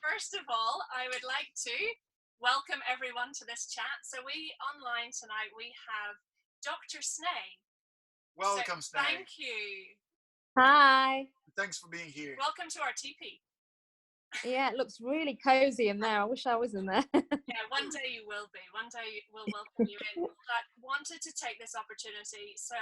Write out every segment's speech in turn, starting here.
first of all, I would like to welcome everyone to this chat. So online tonight, we have Dr. Sne. Welcome, Sne. Thank you. Hi. Thanks for being here. Welcome to our teepee. Yeah, it looks really cozy in there. I wish I was in there. Yeah, one day you will be. One day we'll welcome you in. But wanted to take this opportunity. So,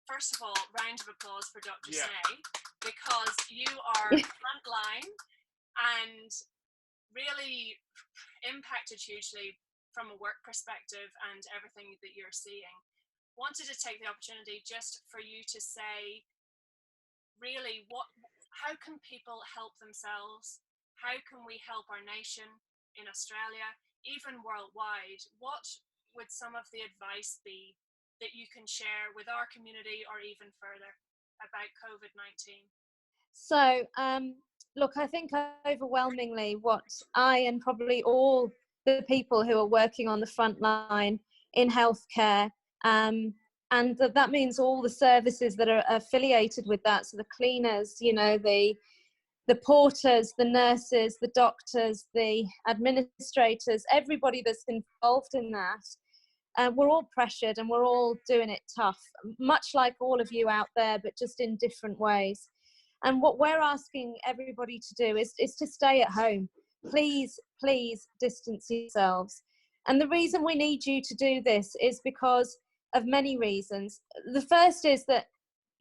first of all, round of applause for Dr. Sne, because you are frontline and really impacted hugely from a work perspective and everything that you're seeing. Wanted to take the opportunity just for you to say, really, how can people help themselves? How can we help our nation in Australia, even worldwide? What would some of the advice be that you can share with our community or even further about COVID-19? So, look, I think overwhelmingly what I and probably all the people who are working on the front line in healthcare, and that means all the services that are affiliated with that. So the cleaners, the porters, the nurses, the doctors, the administrators, everybody that's involved in that. We're all pressured and we're all doing it tough, much like all of you out there, but just in different ways. And what we're asking everybody to do is to stay at home. Please, please distance yourselves. And the reason we need you to do this is because of many reasons. The first is that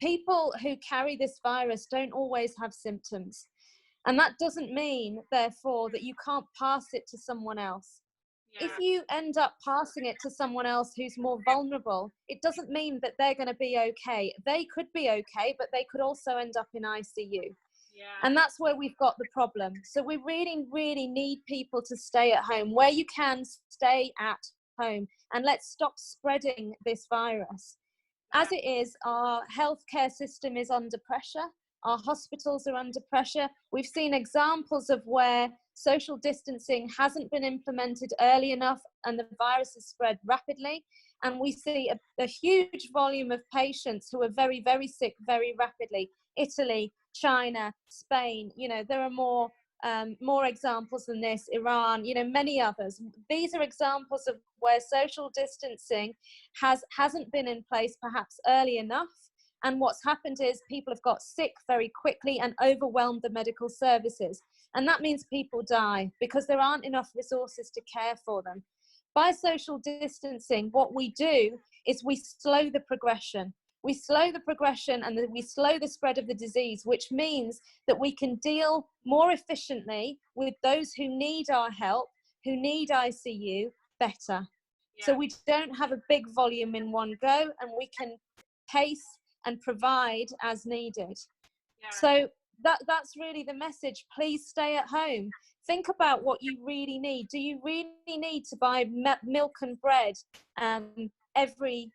people who carry this virus don't always have symptoms. And that doesn't mean, therefore, that you can't pass it to someone else. Yeah. If you end up passing it to someone else who's more vulnerable, it doesn't mean that they're going to be okay. They could be okay, but they could also end up in ICU. Yeah. And that's where we've got the problem. So we really, really need people to stay at home. Where you can, stay at home. And let's stop spreading this virus. As it is, our healthcare system is under pressure. Our hospitals are under pressure. We've seen examples of where social distancing hasn't been implemented early enough and the virus has spread rapidly. And we see a huge volume of patients who are very, very sick very rapidly. Italy, China, Spain, there are more examples than this, Iran, many others. These are examples of where social distancing hasn't been in place perhaps early enough. And what's happened is people have got sick very quickly and overwhelmed the medical services. And that means people die because there aren't enough resources to care for them. By social distancing, what we do is we slow the progression. We slow the progression and we slow the spread of the disease, which means that we can deal more efficiently with those who need our help, who need ICU better. Yeah. So we don't have a big volume in one go and we can pace and provide as needed. Yeah. So that's really the message. Please stay at home. Think about what you really need. Do you really need to buy milk and bread every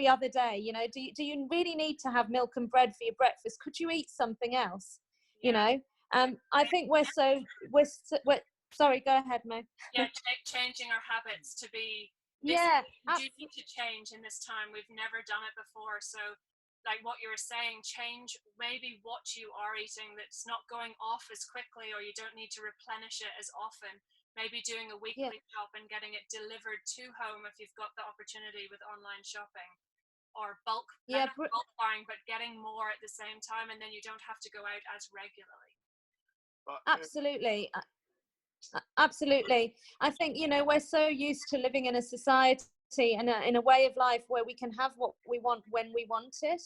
other day? Do you really need to have milk and bread for your breakfast? Could you eat something else? Yeah. I think we're sorry, go ahead, Mo. Yeah, changing our habits to be. Yeah, do need to change in this time. We've never done it before, so. Like what you were saying, change maybe what you are eating that's not going off as quickly, or you don't need to replenish it as often. Maybe doing a weekly shop and getting it delivered to home if you've got the opportunity with online shopping, or bulk buying, but getting more at the same time, and then you don't have to go out as regularly. Absolutely. Absolutely. I think, we're so used to living in a society and in a way of life where we can have what we want when we want it.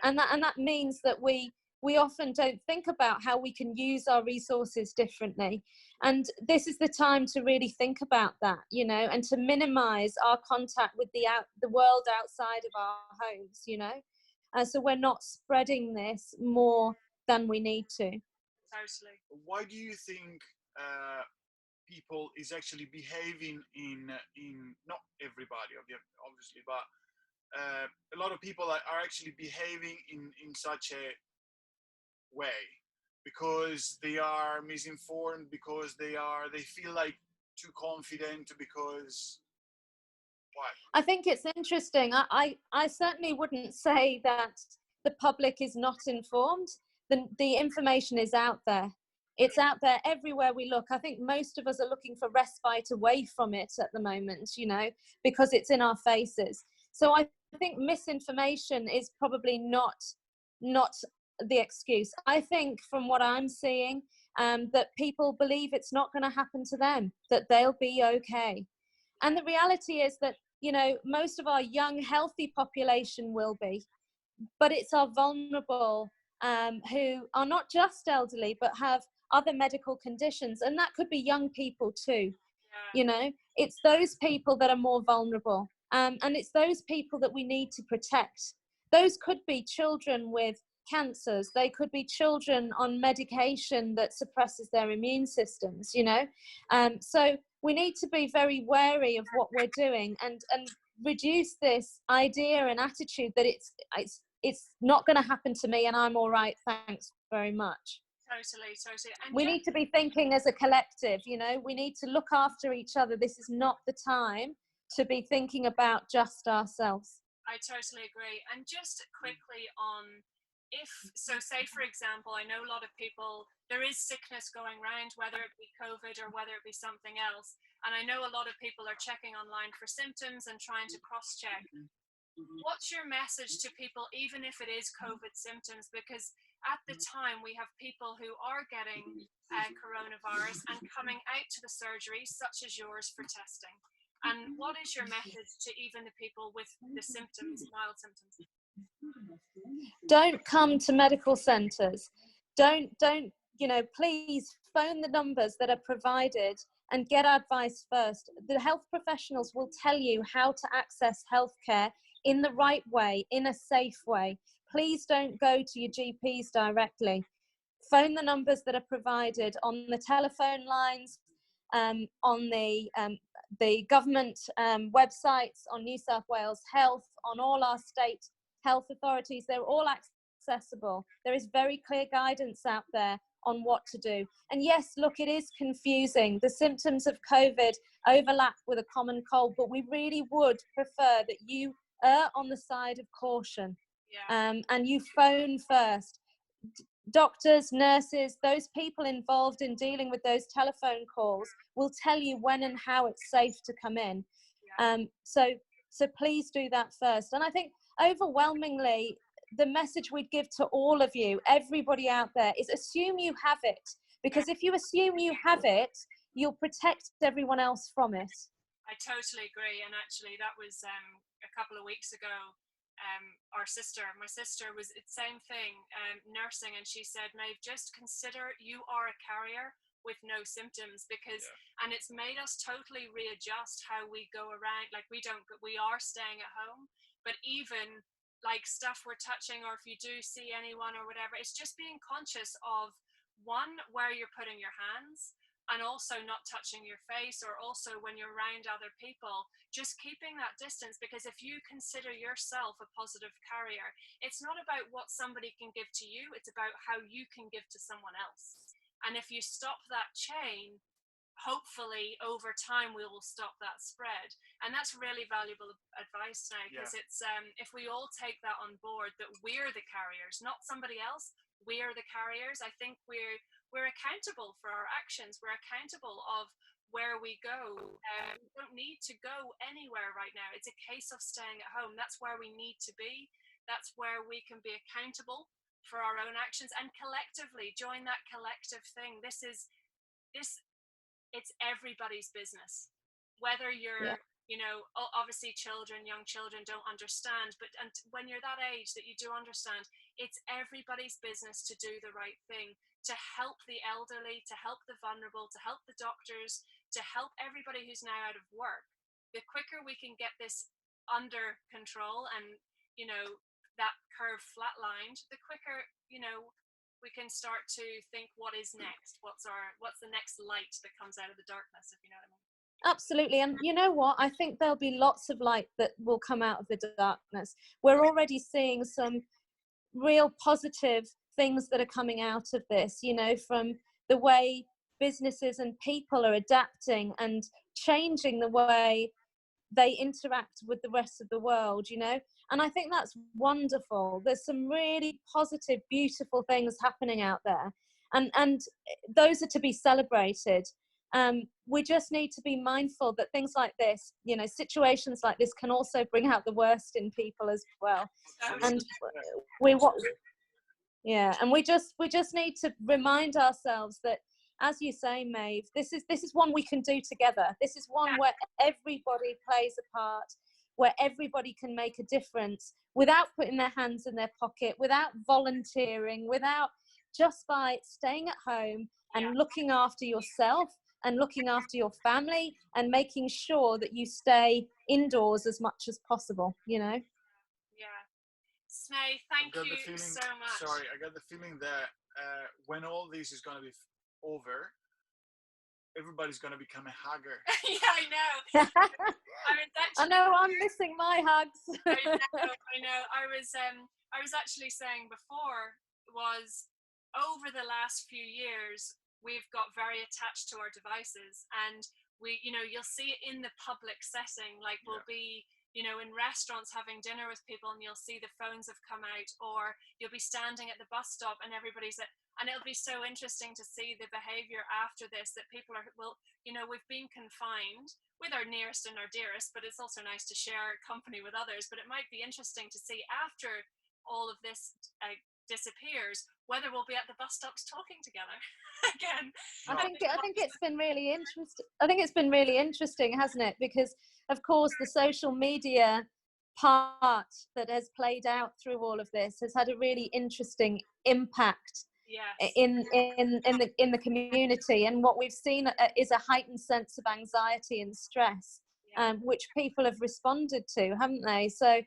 Yeah. And that means that we often don't think about how we can use our resources differently. And this is the time to really think about that, and to minimize our contact with the world outside of our homes, so we're not spreading this more than we need to. Totally. Why do you think people is actually behaving in not everybody obviously, but a lot of people are actually behaving in such a way because they are misinformed, because they feel like too confident, because what? I think it's interesting. I certainly wouldn't say that the public is not informed. The information is out there. It's out there everywhere we look. I think most of us are looking for respite away from it at the moment, you know, because it's in our faces. So I think misinformation is probably not the excuse. I think from what I'm seeing, that people believe it's not going to happen to them, that they'll be okay. And the reality is that, you know, most of our young, healthy population will be, but it's our vulnerable who are not just elderly, but have other medical conditions. And that could be young people too. You know, it's those people that are more vulnerable. And it's those people that we need to protect. Those could be children with cancers. They could be children on medication that suppresses their immune systems, you know. So we need to be very wary of what we're doing and reduce this idea and attitude that it's not going to happen to me and I'm all right, thanks very much. Totally. And we need to be thinking as a collective, you know, we need to look after each other. This is not the time to be thinking about just ourselves. I totally agree. And just quickly on, say for example, I know a lot of people, there is sickness going around, whether it be COVID or whether it be something else. And I know a lot of people are checking online for symptoms and trying to cross-check. What's your message to people, even if it is COVID symptoms? Because at the time we have people who are getting coronavirus and coming out to the surgery, such as yours, for testing. And what is your message to even the people with the symptoms, mild symptoms? Don't come to medical centres. Don't, you know, please phone the numbers that are provided and get advice first. The health professionals will tell you how to access healthcare in the right way, in a safe way. Please don't go to your GPs directly. Phone the numbers that are provided on the telephone lines, on the government websites, on New South Wales Health, on all our state health authorities. They're all accessible. There is very clear guidance out there on what to do. And yes, look, it is confusing. The symptoms of COVID overlap with a common cold, but we really would prefer that you err on the side of caution. And you phone first. Doctors, nurses, those people involved in dealing with those telephone calls will tell you when and how it's safe to come in. So please do that first. And I think overwhelmingly, the message we'd give to all of you, everybody out there, is assume you have it. Because if you assume you have it, you'll protect everyone else from it. I totally agree. And actually, that was a couple of weeks ago. My sister was the same thing, nursing, and she said, Maeve, just consider you are a carrier with no symptoms, because and it's made us totally readjust how we go around. Like we are staying at home, but even like stuff we're touching, or if you do see anyone or whatever, it's just being conscious of, one, where you're putting your hands, and also not touching your face, or also when you're around other people, just keeping that distance. Because if you consider yourself a positive carrier, it's not about what somebody can give to you, it's about how you can give to someone else. And if you stop that chain, hopefully over time we will stop that spread. And that's really valuable advice now, because it's if we all take that on board, that we're the carriers, not somebody else, we're the carriers. I think we're accountable for our actions. We're accountable of where we go. We don't need to go anywhere right now. It's a case of staying at home. That's where we need to be. That's where we can be accountable for our own actions, and collectively join that collective thing. It's everybody's business. Whether you're, you know, obviously young children don't understand, but when you're that age that you do understand, it's everybody's business to do the right thing, to help the elderly, to help the vulnerable, to help the doctors, to help everybody who's now out of work. The quicker we can get this under control and, you know, that curve flatlined, the quicker, you know, we can start to think, what is next? What's the next light that comes out of the darkness, if you know what I mean? Absolutely. And you know what? I think there'll be lots of light that will come out of the darkness. We're already seeing some real positive things that are coming out of this, you know, from the way businesses and people are adapting and changing the way they interact with the rest of the world, you know. And I think that's wonderful. There's some really positive, beautiful things happening out there. and those are to be celebrated. We just need to be mindful that things like this, you know, situations like this can also bring out the worst in people as well. And and we just need to remind ourselves that, as you say, Maeve, this is one we can do together. This is one where everybody plays a part, where everybody can make a difference without putting their hands in their pocket, without volunteering, just by staying at home and looking after yourself and looking after your family and making sure that you stay indoors as much as possible, you know? Yeah. Sne, thank you so much. Sorry, I got the feeling that when all this is going to be over, everybody's going to become a hugger. Yeah, I know. I know, I'm missing my hugs. I know. I was actually saying before was, over the last few years, we've got very attached to our devices, and we, you know, you'll see it in the public setting, like we'll be, you know, in restaurants having dinner with people, and you'll see the phones have come out, or you'll be standing at the bus stop and everybody's and it'll be so interesting to see the behavior after this, that people will, you know, we've been confined with our nearest and our dearest, but it's also nice to share company with others. But it might be interesting to see, after all of this disappears, whether we'll be at the bus stops talking together again. I think it's been really interesting. I think it's been really interesting, hasn't it? Because of course the social media part that has played out through all of this has had a really interesting impact in the community, and what we've seen is a heightened sense of anxiety and stress, which people have responded to, haven't they? So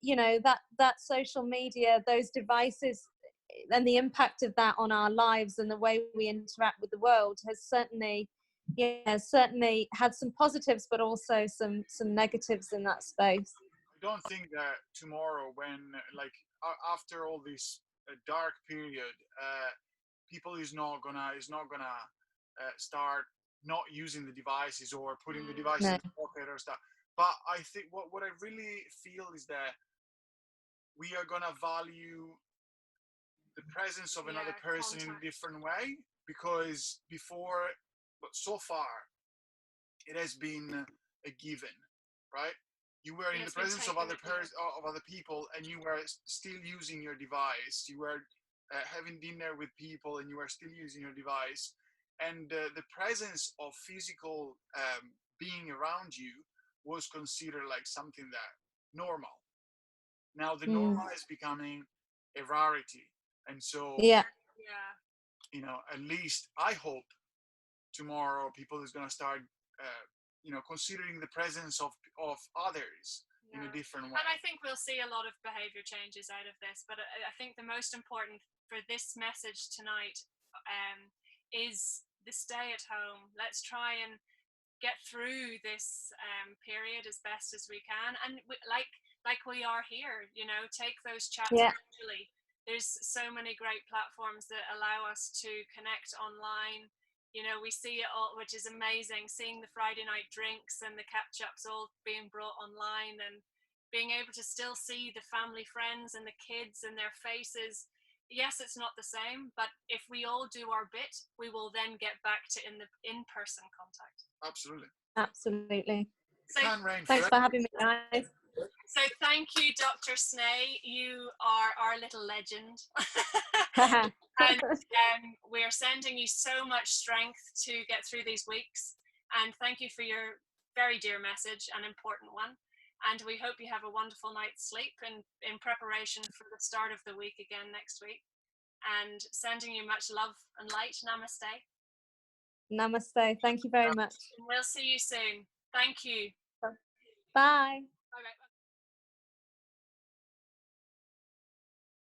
you know, that social media, those devices, and the impact of that on our lives and the way we interact with the world has certainly had some positives, but also some negatives in that space. I don't think that tomorrow, when after all this dark period, people is not gonna start not using the devices or putting the devices in the pocket or stuff. But I think what I really feel is that we are gonna value the presence of another person in a different way, because before, but so far, it has been a given, right? You were in the presence of other people, and you were still using your device. You were having dinner with people, and you were still using your device. And the presence of physical being around you was considered like something that normal. Now the normal is becoming a rarity, and so you know, at least I hope tomorrow people is going to start you know, considering the presence of others in a different way. And I think we'll see a lot of behavior changes out of this, but I think the most important for this message tonight is the stay at home. Let's try and get through this period as best as we can, and like we are here, you know, take those chats virtually. There's so many great platforms that allow us to connect online. You know, we see it all, which is amazing, seeing the Friday night drinks and the catch-ups all being brought online, and being able to still see the family friends and the kids and their faces. Yes, it's not the same, but if we all do our bit, we will then get back to in-person contact. Absolutely. So, thanks for having me, guys. So thank you, Dr. Sne. You are our little legend. And we're sending you so much strength to get through these weeks. And thank you for your very dear message, an important one. And we hope you have a wonderful night's sleep in preparation for the start of the week again next week. And sending you much love and light. Namaste. Namaste. Thank you very much. And we'll see you soon. Thank you. Bye. Bye.